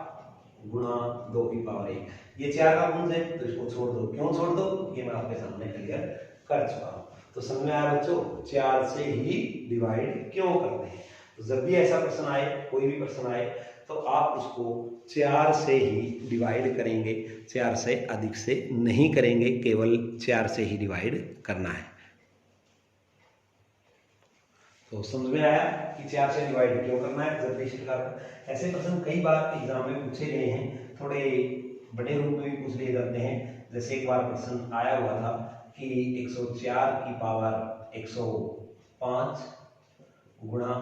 गुणा 2 की पावर 1। ये 4 का गुणज है तो इसको छोड़ दो। क्यों छोड़ दो, ये मैं आपके सामने क्लियर कर चुका हूं। तो समझ में आया बच्चों, 4 से ही डिवाइड क्यों करते हैं। तो जब भी ऐसा प्रश्न आए, कोई भी प्रश्न आए, तो आप उसको 4 से ही डिवाइड करेंगे, 4 से अधिक से नहीं करेंगे, केवल 4 से ही डिवाइड करना है। तो समझ में आया कि 4 से डिवाइड क्यों करना है जब भी इस प्रकार का। ऐसे प्रश्न कई बार एग्जाम में पूछे गए हैं, थोड़े बड़े रूप में भी पूछ लिए जाते हैं। जैसे एक बार प्रश्न आया हुआ था कि 104 की पावर 105 गुणा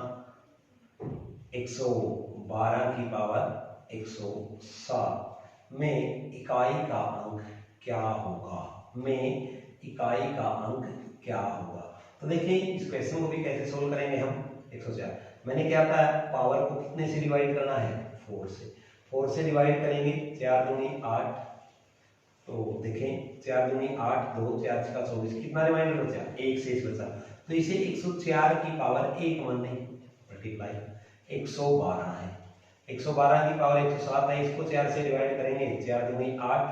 112 की पावर 107 में इकाई का अंक क्या होगा, में इकाई का अंक क्या होगा। तो देखिए इस क्वेश्चन को भी कैसे सोल्व करेंगे हम। 104 मैंने क्या था, पावर को कितने से डिवाइड करना है, 4 से। 4 से डिवाइड करेंगे, 4 दूनी 8, तो देखें 4 दूनी 8, 2 4 का 24, कितना रिमाइंडर बचा, 1 शेष बचा। तो इसे 104 की पावर 1 मान लें, मल्टीप्लाई 112 है, 112 की पावर 107 है, इसको 4 से डिवाइड करेंगे, 4 दूनी 8,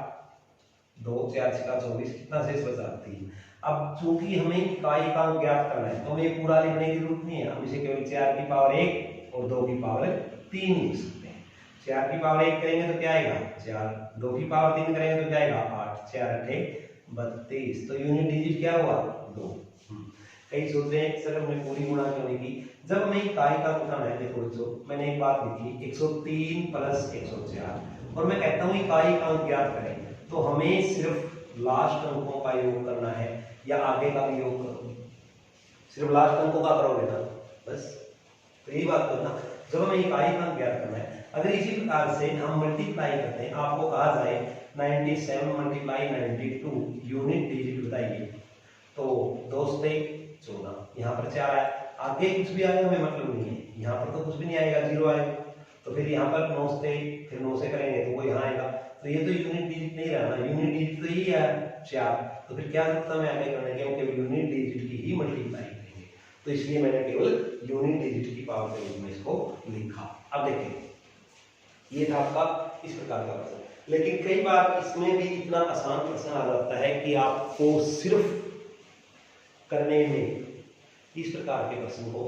2 4 का 24, कितना शेष बचा, 3। अब चूंकि हमें इकाई का अंक ज्ञात करना है तो हमें पूरा लिखने की जरूरत नहीं है, हम इसे केवल 4 की पावर 1 और 2 की पावर 3 लिख सकते हैं। 4 की पावर 1 करेंगे तो क्या आएगा 4, 2 की पावर 3 करेंगे तो क्या आएगा 8, 4 8 32। तो यूनिट डिजिट क्या हुआ 2। कई सोचते हैं सर हमने पूरी गुणा क्यों नहीं की। जब हमें इकाई का अंक है, देखो बच्चों मैंने एक बात लिखी 103 प्लस 104 और मैं कहता हूँ इकाई का अंक ज्ञात करें, तो हमें सिर्फ लास्ट अंकों का योग करना है या आगे का भी योग करो, सिर्फ लास्ट अंकों का करोगे ना बस, तो यही बात करना। जब हमें इकाई का अंक ज्ञात करना है, अगर इसी प्रकार से हम मल्टीप्लाई करते हैं, आपको कहा जाए 97 मल्टीप्लाई 92 यूनिट डिजिट बताइए, तो 2 से 14, यहाँ पर 4 आया, आगे कुछ भी आएगा हमें मतलब नहीं है, यहाँ पर तो कुछ भी नहीं आएगा, 0 आएगा। तो फिर यहाँ पर 9 से, फिर 9 से करेंगे तो वो यहाँ आएगा, तो ये तो यूनिट डिजिट नहीं रहना, यूनिट डिजिट तो यही है 4, तो फिर क्या जरूरत है आगे करने की, हम केवल यूनिट डिजिट की ही मल्टीप्लाई करेंगे। तो इसलिए मैंने केवल यूनिट डिजिट की पावर के रूप में इसको लिखा। अब देखिए ये था आपका इस प्रकार का प्रश्न, लेकिन कई बार इसमें भी इतना आसान प्रश्न आ जाता है कि आपको सिर्फ करने में, इस प्रकार के प्रश्न को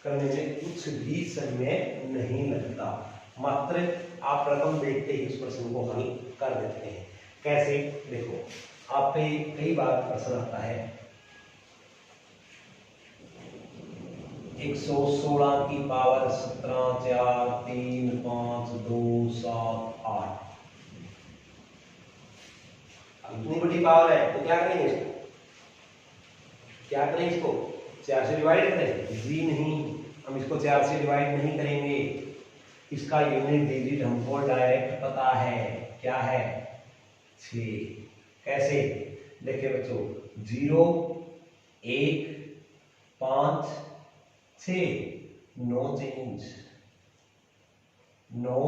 करने में कुछ भी समय नहीं लगता, मात्र आप रकम देखते ही उस प्रश्न को हल कर देते हैं। कैसे, देखो आप पे कई बार प्रश्न आता है 116 की पावर 17 4 3 5 2 7 8, इतनी बड़ी पावर है तो क्या करेंगे इसको, क्या करें इसको 4 से डिवाइड करें, जी नहीं, हम इसको 4 से डिवाइड नहीं करेंगे, इसका यूनिट डिजिट हमको डायरेक्ट पता है, क्या है 6। कैसे, देखिए बच्चों 0 1 5 6, नो चेंज, नो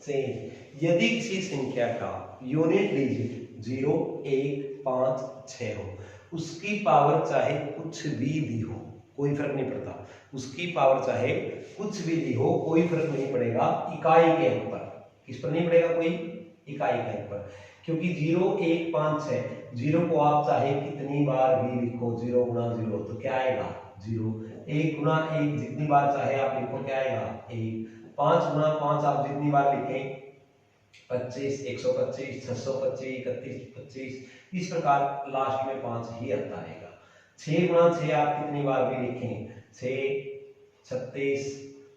चेंज। यदि किसी संख्या का यूनिट डिजिट 0 1 5 6 हो, उसकी पावर चाहे कुछ भी दी हो कोई फर्क नहीं पड़ता, उसकी पावर चाहे कुछ भी दी हो कोई फर्क नहीं पड़ेगा इकाई के अंक पर, किस पर नहीं पड़ेगा, कोई इकाई के अंक पर, क्योंकि 0 1 5 6, 0 को आप चाहे कितनी बार भी लिखो, 0 गुणा 0 तो क्या आएगा 0, 1 गुणा 1 जितनी बार चाहे आप लिखो क्या आएगा 1, 5 गुणा 5 आप जितनी बार लिखें 25 125 625 31 25, इस प्रकार लास्ट में 5 ही आता रहेगा। 6 गुणा 6 आप कितनी बार भी लिखें, 6 36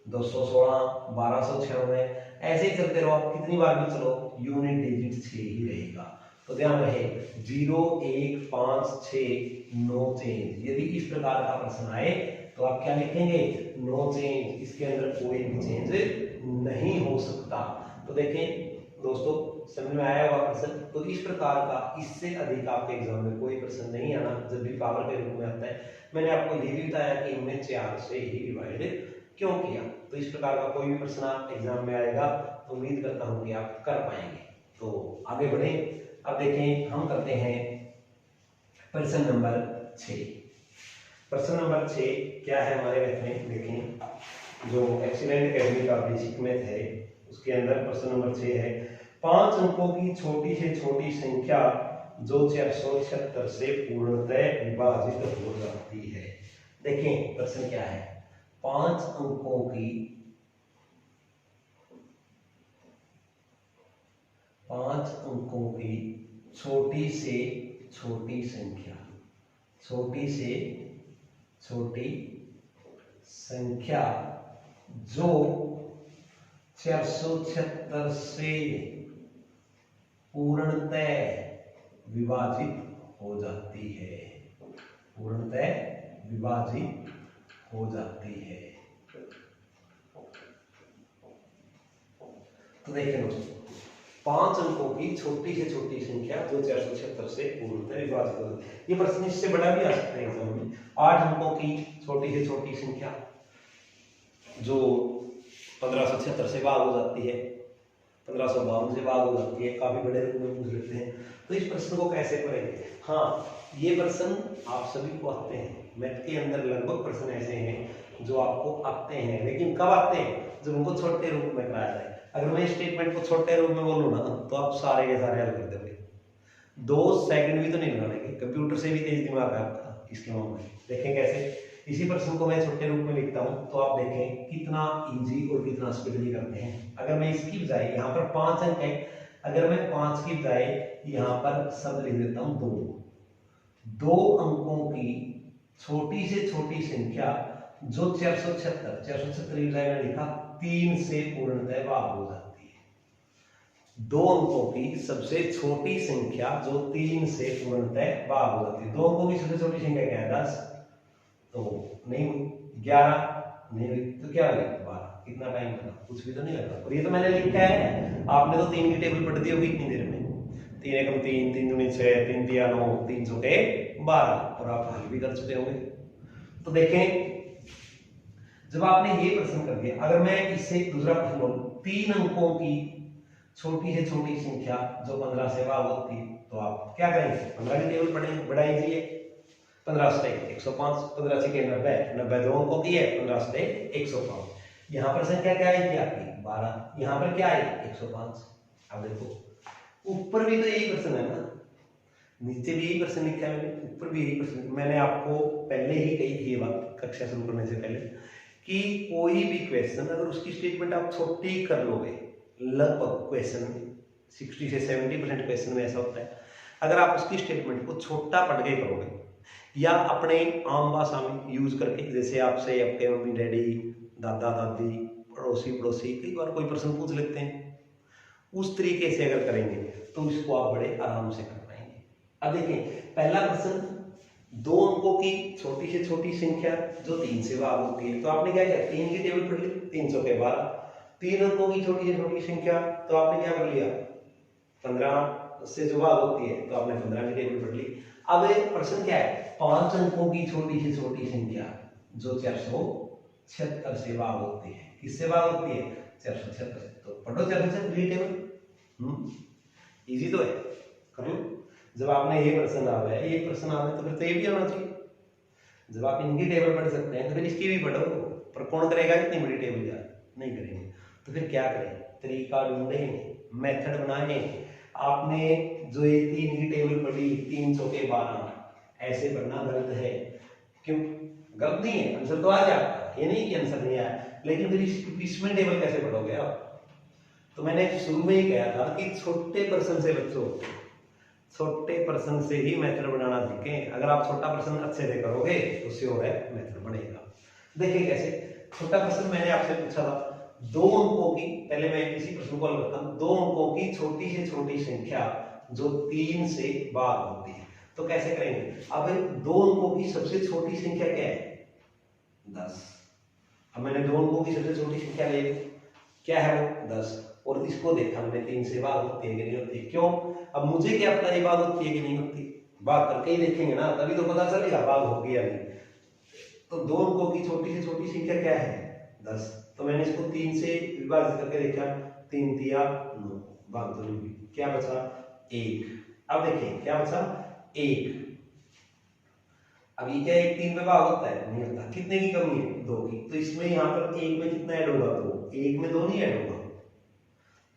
216 1296, ऐसे ही चलते रहो, आप कितनी बार भी चलो यूनिट डिजिट 6 ही रहेगा। तो ध्यान रहे 0 1 5 6 नो चेंज। यदि इस प्रकार का प्रश्न आए तो आप क्या लिखेंगे, नो चेंज, इसके अंदर कोई भी चेंज नहीं हो सकता। तो देखें दोस्तों समझ में आया होगा प्रश्न। तो इस प्रकार का इससे अधिक आपके एग्जाम में कोई प्रश्न नहीं आना जब भी पावर के रूप में आता है। मैंने आपको ये भी बताया कि हमने 4 से ही डिवाइड क्यों किया। तो इस प्रकार का कोई भी प्रश्न आप एग्जाम में आएगा तो उम्मीद करता हूँ कि आप कर पाएंगे। तो आगे बढ़े, अब देखें हम करते हैं प्रश्न नंबर 6। प्रश्न नंबर 6 क्या है हमारे मैथ में, देखें जो एक्सीलेंट एकेडमी का बेसिक मैथ है उसके अंदर प्रश्न नंबर 6 है, 5 अंकों की छोटी से छोटी संख्या जो 476 से पूर्णतः विभाजित हो जाती है। देखें प्रश्न क्या है, 5 अंकों की 5 अंकों की छोटी से छोटी संख्या, छोटी से छोटी संख्या जो 476 से पूर्णतः विभाजित हो जाती है, पूर्णतः विभाजित हो जाती है। तो देखिए दोस्तों, 5 अंकों की छोटी से छोटी संख्या जो 476 से पूर्णतः विभाजित हो जाती है। ये प्रश्न इससे बड़ा भी आ सकता है एग्जाम में। 8 अंकों की छोटी से छोटी संख्या जो 1576 से भाग हो जाती है, 1552 से भाग हो जाती है, काफी बड़े रूप में पूछ लेते हैं। तो इस प्रश्न को कैसे करेंगे? हाँ, ये प्रश्न आप सभी को आते हैं। मैथ के अंदर लगभग प्रश्न ऐसे हैं जो आपको आते हैं, लेकिन कब आते हैं? जब उनको छोटे रूप में कराया जाए। अगर मैं स्टेटमेंट को छोटे रूप में बोलूँ ना, तो आप सारे के सारे हल कर दोगे। 2 सेकंड भी तो नहीं लगाने के, कंप्यूटर से भी तेज दिमाग है आपका इसके मामले में। देखें कैसे। इसी प्रश्न को मैं छोटे रूप में लिखता हूं, तो आप देखें कितना इजी और कितना स्पीडली करते हैं। अगर मैं इसकी बजाय यहाँ पर 5 अंक है, अगर मैं 5 की बजाय यहाँ पर शब्द लिख देता हूँ 2 अंकों की छोटी से छोटी संख्या जो 476 की बजाय मैंने लिखा 3 से पूर्णतः भाग हो जाती है। 2 अंकों की सबसे छोटी संख्या जो 3 से पूर्णतः भाग हो जाती है। 2 अंकों की सबसे छोटी संख्या क्या है? 10। तो नहीं हुई। 11 नहीं हुई, तो क्या हुई? 12। कितना टाइम लगा? कुछ भी तो नहीं लगा। और ये तो मैंने लिखा है, आपने तो 3 की टेबल पढ़ दी होगी इतनी देर में। 3 एकम 3, 3 दूनी 6, 3 तिया 9, 3 चौके 12, और आप हल भी कर चुके होंगे। तो देखें, जब आपने ये प्रश्न कर दिया, अगर मैं इससे दूसरा प्रश्न बोलूं, 3 अंकों की छोटी से छोटी संख्या जो 15 से भाग होती है, तो आप क्या करेंगे? 15 की टेबल पढ़ेंगे, बड़ा इजी है। 15 से 105, 15 से 90, 90 2 अंकों की है, 15 से 105। यहाँ पर संख्या क्या है आपकी? 12। यहाँ पर क्या है? 105। अब देखो, ऊपर भी तो यही प्रश्न है ना, नीचे भी यही प्रश्न लिखा है मैंने, ऊपर भी यही प्रश्न। मैंने आपको पहले ही कही थी ये बात कक्षा शुरू करने से पहले, कि कोई भी क्वेश्चन अगर उसकी स्टेटमेंट आप छोटी कर लोगे, लगभग क्वेश्चन 60 से 70% क्वेश्चन में ऐसा होता है, अगर आप उसकी स्टेटमेंट को छोटा पढ़ के करोगे या अपने आम भाषा में यूज करके, जैसे आपसे आपके मम्मी डैडी, दादा दादी, पड़ोसी कई बार कोई प्रश्न पूछ लेते हैं, उस तरीके से अगर करेंगे तो इसको आप बड़े आराम से कर पाएंगे। अब देखिए, पहला प्रश्न, 2 अंकों की छोटी से छोटी संख्या जो 3 से भाग होती है, तो आपने क्या किया? 3 की टेबल पढ़ ली, 3 चौके 12। 3 अंकों की छोटी से छोटी संख्या, तो आपने क्या कर लिया? 15 से जो भाग होती है, तो आपने 15 की टेबल पढ़ ली। अब एक प्रश्न क्या है? 5 अंकों की छोटी से छोटी संख्या जो 476 से भाग होती है, किससे भाग होती है? 476 से। तो पढ़ो 476 की टेबल। इजी तो है, कर लो। जब आपने ये प्रश्न आ गया, ये प्रश्न आ गया, तो फिर तो ये भी आना चाहिए। जब आप इनकी टेबल पढ़ सकते हैं, तो फिर इसकी भी पढ़ो। पर कौन करेगा इतनी बड़ी टेबल? यार नहीं करेंगे। तो फिर क्या करें? तरीका ढूंढें, मेथड बनाएं। आपने जो ये 3 की टेबल पढ़ी, 3 चौके 12, ऐसे पढ़ना गलत है। क्यों गलत नहीं है? आंसर तो आ जाएगा, ये नहीं कि आंसर नहीं आया, लेकिन फिर इसमें टेबल कैसे पढ़ोगे आप? तो मैंने शुरू में ही कहा था कि छोटे प्रश्न से बच्चों, छोटे प्रश्न से ही मेथड बनाना सीखें। अगर आप छोटा प्रश्न अच्छे से करोगे तो श्योर है मेथड बनेगा। देखिए कैसे। छोटा प्रश्न मैंने आपसे पूछा था, 2 अंकों की, पहले मैं इसी प्रश्न को हल करता हूं, 2 अंकों की छोटी से छोटी संख्या जो 3 से भाग होती है, तो कैसे करेंगे? अब 2 अंकों की सबसे छोटी संख्या क्या है? 10। अब मैंने 2 अंकों की सबसे छोटी संख्या ले ली, क्या है वो? 10। और इसको देखा मैंने 3 से भाग होती है कि नहीं होती। क्यों? अब मुझे क्या पता ये भाग होती है कि नहीं होती? भाग करके ही देखेंगे ना, तभी तो पता चलेगा भाग होगी या नहीं। तो 2 अंकों की छोटी से छोटी संख्या क्या है? 10। तो मैंने इसको 3 से विभाजित करके देखा, 3 तिया 9, भाग तो नहीं हुई। क्या बचा? 1। अब देखिए क्या बचा? 1। अब ये क्या 1 3 में भाग होता है? नहीं होता। कितने की कमी है? 2 की। तो इसमें यहाँ पर 1 में कितना ऐड होगा? 2। 1 में 2 नहीं ऐड होगा,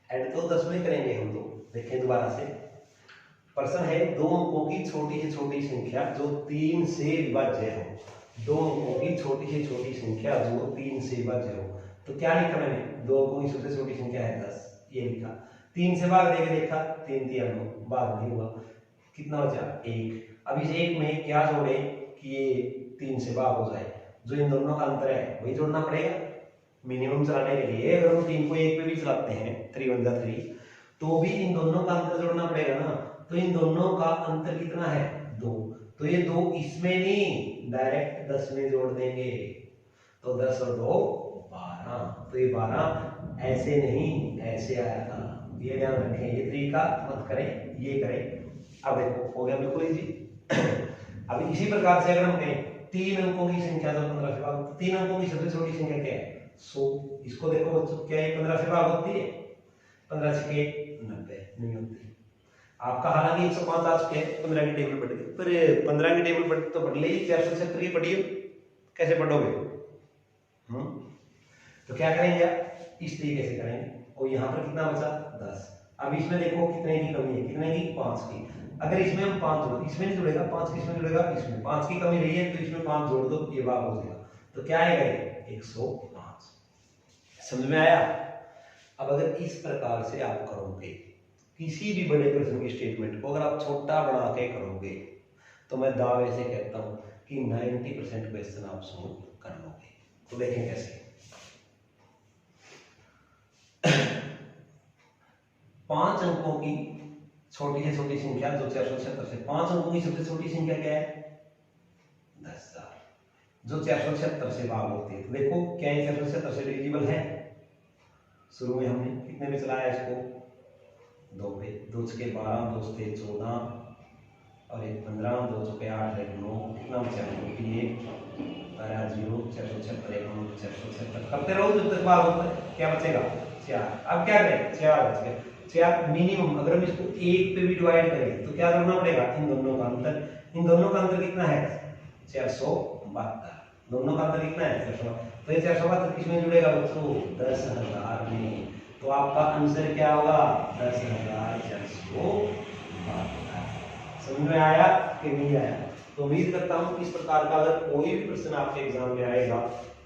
ऐड तो 10 में करेंगे हम। तो देखें दोबारा से, प्रश्न है 2 अंकों की छोटी से छोटी संख्या जो 3 से विभाज्य हो। 2 अंकों की छोटी से छोटी संख्या जो 3 से विभाज्य हो। तो क्या लिखा मैंने? 2 अंकों की सबसे छोटी संख्या है 10, ये लिखा। 3 से भाग देके देखा, 3 तिया 9, भाग नहीं हुआ। कितना बचा? 1। अब इस 1 में क्या जोड़े कि ये 3 से भाग हो जाए? जो इन दोनों का अंतर है वही जोड़ना पड़ेगा मिनिमम चलाने के लिए। अगर हम 3 को 1 पे भी चलाते हैं 3 1 जा 3 तो भी इन दोनों का अंतर जोड़ना पड़ेगा ना। तो इन दोनों का अंतर कितना है 2, तो ये 2 इसमें नहीं डायरेक्ट 10 में जोड़ देंगे। तो 10 और 2 12, तो ये 12 ऐसे नहीं ऐसे आया था, ये ध्यान रखें। ये तरीका मत करें, ये करें। अब देखो हो गया बिल्कुल इजी। अब इसी प्रकार से अगर हम कहें 3 अंकों की संख्या जो 15 से भाग, 3 अंकों की सबसे छोटी संख्या क्या है 100। इसको देखो बच्चों क्या है 15 से भाग होती है, 15 से 90 नहीं होती। आपका हालांकि 105 आ चुके हैं, 15 की टेबल पढ़ गए, पर 15 की टेबल पढ़ तो पढ़ ली, 476 की पढ़िए, कैसे पढ़ोगे? तो क्या करेंगे आप इस तरीके से करेंगे। और यहाँ पर कितना बचा 10। अब इसमें देखो कितने की कमी है, कितने की 5 की। अगर इसमें हम 5 जोड़, इसमें नहीं जुड़ेगा 5, किसमें जुड़ेगा इसमें, 5 की कमी रही है तो इसमें 5 जोड़ दो, ये भाग हो जाएगा। तो क्या आएगा ये 105। समझ में आया? अब अगर इस प्रकार से आप करोगे किसी भी बड़े प्रश्न की स्टेटमेंट को, अगर आप छोटा बना के करोगे तो मैं दावे से कहता हूं कि 90% क्वेश्चन आप सॉल्व कर लोगे। तो देखें कैसे। 5 अंकों की छोटी से छोटी संख्या जो 476 से, 5 अंकों की सबसे छोटी संख्या क्या है 10,000, जो 476 से भाग होती है। तो देखो क्या ये 476 से डिविजिबल है? शुरू में हमने कितने में चलाया इसको 2 पे, 2 के 12, 2 से 14 और 1 15, 2 के 8, 1 9, कितना बचा 1 0 476 1 476 करते रहो जब तक भाग होता है। क्या बचेगा 4। अब क्या करें 4 बच गया, 4 मिनिमम। अगर हम इसको 1 पे भी डिवाइड करें तो क्या करना पड़ेगा इन दोनों का अंतर, इन दोनों का अंतर कितना है 472, दोनों का अंतर कितना है 472। तो ये 472 किसमें जुड़ेगा बच्चों 10,000 में। तो आपका आंसर क्या होगा 10,472। समझ में आया कि नहीं आया? तो उम्मीद करता हूं इस प्रकार का अगर कोई भी प्रश्न आपके एग्जाम में आएगा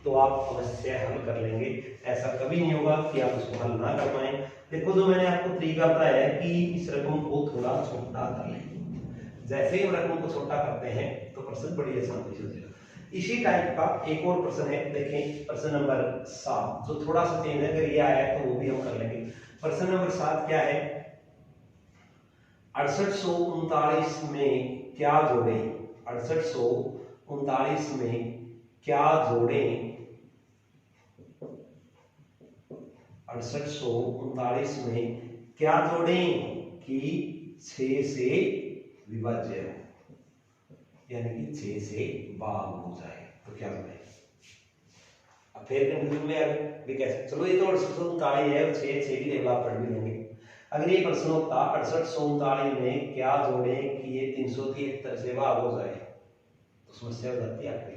तो आप अवश्य हल कर लेंगे। ऐसा कभी नहीं होगा कि आप उसको हल ना कर पाए। देखो जो मैंने आपको तरीका बताया है कि इस रकम को थोड़ा छोटा कर लें, जैसे ही हम रकम को छोटा करते हैं तो प्रश्न बड़ी आसानी से हो जाएगा। इसी टाइप का एक और प्रश्न है, देखें प्रश्न नंबर 7 जो थोड़ा सा चेंज है, अगर ये आया है तो वो भी हम कर लेंगे। प्रश्न नंबर 7 क्या है 6839 में क्या जोड़े, 6839 में क्या जोड़ें, 6839 में क्या जोड़ें कि 6 से विभाज्य हो, यानी कि 6 से भाग हो जाए। तो क्या जोड़े? अब फिर कंफ्यूजन में आ गए कैसे? चलो ये तो 6839 है और 6 की टेबल आप पढ़ भी लेंगे। अगर ये प्रश्न होता 6839 में क्या जोड़े कि ये 373 से भाग हो जाए तो समस्या हो जाती है आपकी।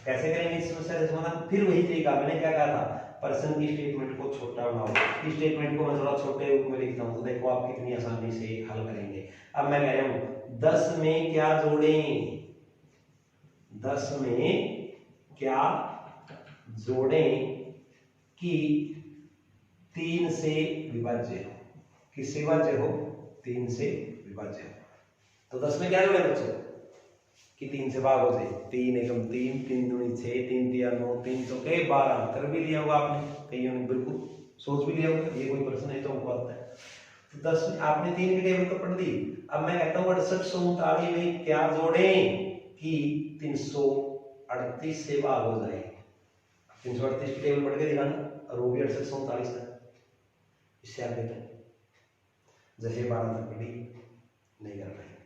कैसे करेंगे इस समस्या का समाधान? फिर वही तरीका, मैंने क्या कहा था प्रश्न की स्टेटमेंट को छोटा बनाओ। इस स्टेटमेंट को मैं थोड़ा छोटे रूप में लिखता हूं तो देखो आप कितनी आसानी से हल करेंगे। अब मैं कह रहा हूं 10 में क्या जोड़ें, 10 में क्या जोड़ें कि 3 से विभाज्य हो, किससे विभाज्य हो 3 से विभाज्य हो। तो 10 में क्या जोड़े बच्चों कि 3 से भाग हो जाए, 3 एकम 3, 3 दूनी 6, 3 तिया 9, 3 चौके 12। कर भी लिया होगा आपने, कईयों ने बिल्कुल सोच भी लिया होगा, ये कोई प्रश्न है तो हमको आता है। तो 10 में आपने 3 की टेबल तो पढ़ दी। अब मैं कहता हूँ 6839 में क्या जोड़ें कि 338 से भाग हो जाए। 338 की टेबल पढ़ के दिखाना और वो भी 6839 तक। इससे आप देखें जैसे 12 तक पढ़ी नहीं कर पाएंगे,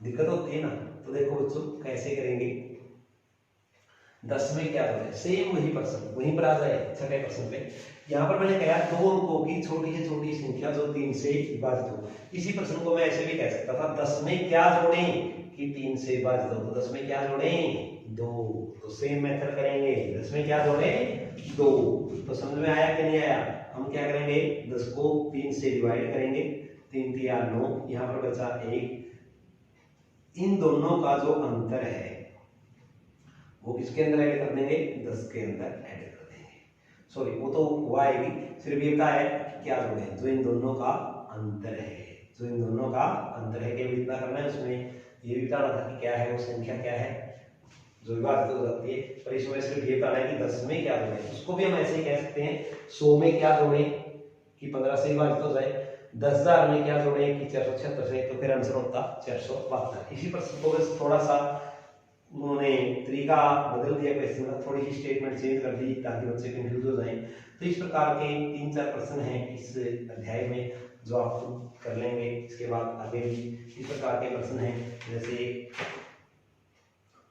दिक्कत होती है ना। तो देखो बच्चों कैसे करेंगे। 10 में क्या जोड़े, सेम वही प्रश्न वहीं पर आ जाए छठे प्रश्न पे। यहाँ पर मैंने कहा 2 अंकों की छोटी से छोटी संख्या जो 3 से विभाजित हो। इसी प्रश्न को मैं ऐसे भी कह सकता था 10 में क्या जोड़ें कि 3 से विभाजित हो। तो 10 में क्या जोड़ें 2, तो सेम मेथड करेंगे। 10 में क्या जोड़ें 2। तो समझ में आया कि नहीं आया? हम क्या करेंगे 10 को 3 से डिवाइड करेंगे, 3 तिया 9, यहाँ पर बचा 1। इन दोनों का जो अंतर है वो किसके अंदर ऐड कर देंगे 10 के अंदर ऐड कर देंगे। सॉरी वो तो हुआ आएगी, सिर्फ ये बताया है कि क्या जोड़े जो इन दोनों का अंतर है, जो इन दोनों का अंतर है। केवल इतना करना है, उसमें ये भी बताना था कि क्या है वो संख्या क्या है जो विभाजित हो जाती है, पर इसमें सिर्फ ये बताना है कि 10 में क्या जोड़े, उसको भी हम ऐसे ही कह सकते हैं 100 में क्या जोड़े कि 15 से विभाजित हो जाए, 10,000 में क्या जोड़े कि 476 से, तो फिर आंसर होता 472। इसी प्रश्न को बस थोड़ा सा उन्होंने तरीका बदल दिया, क्वेश्चन का थोड़ी सी स्टेटमेंट चेंज कर दी ताकि बच्चे कंफ्यूज हो जाएं। तो इस प्रकार के 3-4 प्रश्न हैं इस अध्याय में जो आप कर लेंगे। इसके बाद आगे भी इस प्रकार के प्रश्न हैं, जैसे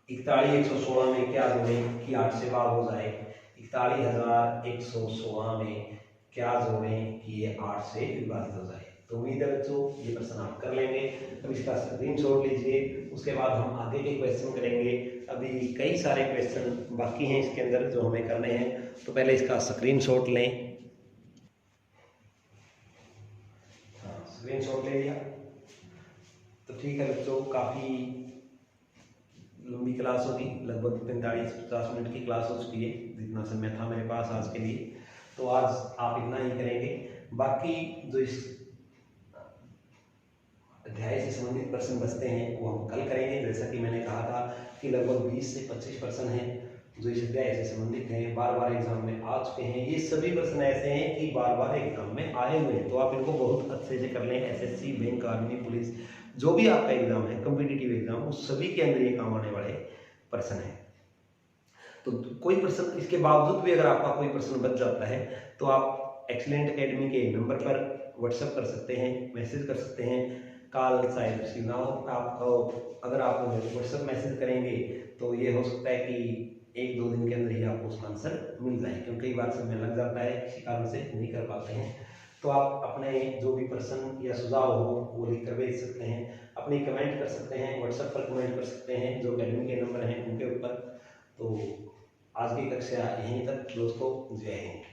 41,116 में क्या जोड़ें कि 8 से भाग हो जाए, 41,116 में क्या जोड़ें कि ये 8 से विभाजित हो जाए। तो उम्मीद है बच्चों ये प्रश्न आप कर लेंगे। अब इसका स्क्रीनशॉट लीजिए, उसके बाद हम आगे के क्वेश्चन करेंगे। अभी कई सारे क्वेश्चन बाकी हैं इसके अंदर जो हमें करने हैं, तो पहले इसका स्क्रीनशॉट लें। हाँ, स्क्रीनशॉट ले लिया तो ठीक है बच्चों, काफ़ी लंबी क्लास होगी, लगभग 45-50 मिनट की क्लास हो चुकी है, जितना समय था मेरे पास आज के लिए। तो आज आप इतना ही करेंगे, बाकी जो इस अध्याय से संबंधित प्रश्न बचते हैं वो हम कल करेंगे। जैसा कि मैंने कहा था कि लगभग 20 से 25 प्रश्न हैं जो इस अध्याय से संबंधित हैं, बार बार एग्जाम में आ चुके हैं। ये सभी प्रश्न ऐसे हैं कि बार बार एग्जाम में आए हुए हैं, तो आप इनको बहुत अच्छे से कर लें। एसएससी, बैंक, आर्मी, पुलिस, जो भी आपका एग्जाम है, कॉम्पिटिटिव एग्जाम, उस सभी के अंदर ये काम आने वाले प्रश्न हैं। तो कोई प्रश्न इसके बावजूद भी अगर आपका कोई प्रश्न बच जाता है तो आप एक्सीलेंट एकेडमी के नंबर पर व्हाट्सएप कर सकते हैं, मैसेज कर सकते हैं। कॉल शायद रिसीव ना हो आपको, अगर आप व्हाट्सएप मैसेज करेंगे तो ये हो सकता है कि 1-2 दिन के अंदर ही आपको उसका आंसर मिल जाए, क्योंकि कई बार समय लग जाता है, किसी कारण से नहीं कर पाते हैं। तो आप अपने जो भी प्रश्न या सुझाव हो वो लिख कर भेज सकते हैं, अपनी कमेंट कर सकते हैं, व्हाट्सएप पर कमेंट कर सकते हैं जो अकेडमी के नंबर हैं उनके ऊपर। तो आज की कक्षा यहीं तक दोस्तों, जय हिंद।